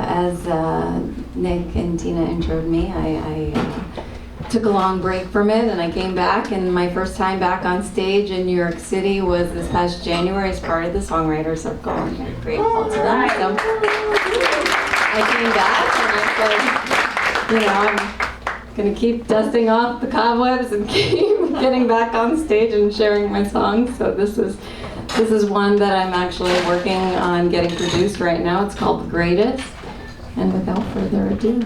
as Nick and Tina introed me, I took a long break from it and I came back, and my first time back on stage in New York City was this past January as part of the Songwriter Circle. I'm very grateful to them. So I came back and I said, I'm gonna keep dusting off the cobwebs and keep getting back on stage and sharing my songs. So this is one that I'm actually working on getting produced right now. It's called The Greatest. And without further ado.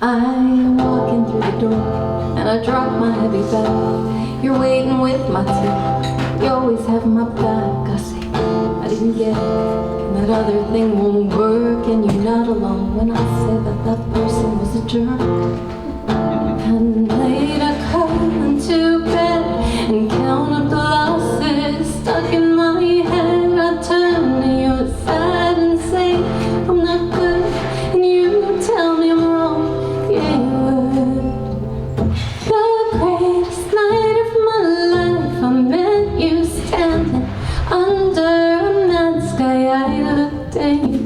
I'm walking through the door and I drop my heavy bag. You're waiting with my tea. You always have my back. I say, I didn't get it. And that other thing won't work. And you're not alone when I say that person was a jerk. And later come into bed and count up the losses stuck in my head. I turn to your side and say I'm not good, and you tell me I'm wrong. Yeah, you would. The greatest night of my life, I met you standing under a night sky. I looked at you,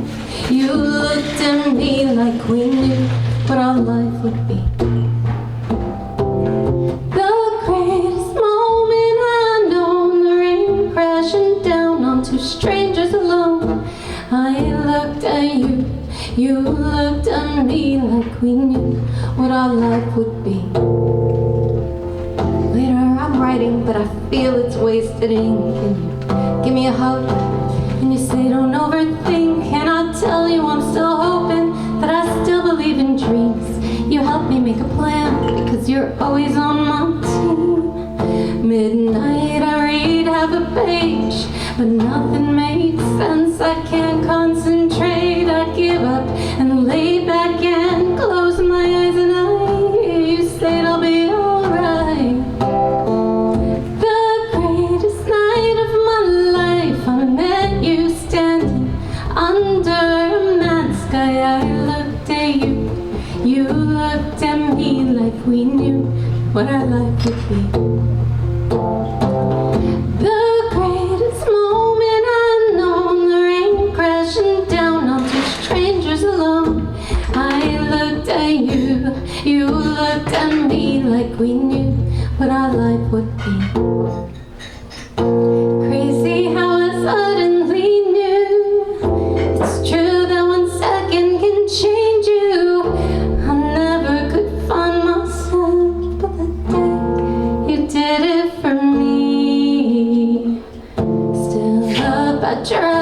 you looked at me like we knew what our life would be. Strangers alone, I looked at you, you looked at me like we knew what our life would be. Later I'm writing, but I feel it's wasted ink. And you give me a hug, and you say don't overthink. And I tell you I'm still hoping, that I still believe in dreams. You help me make a plan, because you're always on my team. Midnight I read half a page, but nothing makes sense. I can't concentrate. I give up and lay back and close my eyes, and I hear you say it'll be alright. The greatest night of my life, I met you standing under a mad sky. I looked at you, you looked at me like we knew what our life would be. You looked at me like we knew what our life would be. Crazy how I suddenly knew. It's true that 1 second can change you. I never could find myself, but that day you did it for me. Still up, I try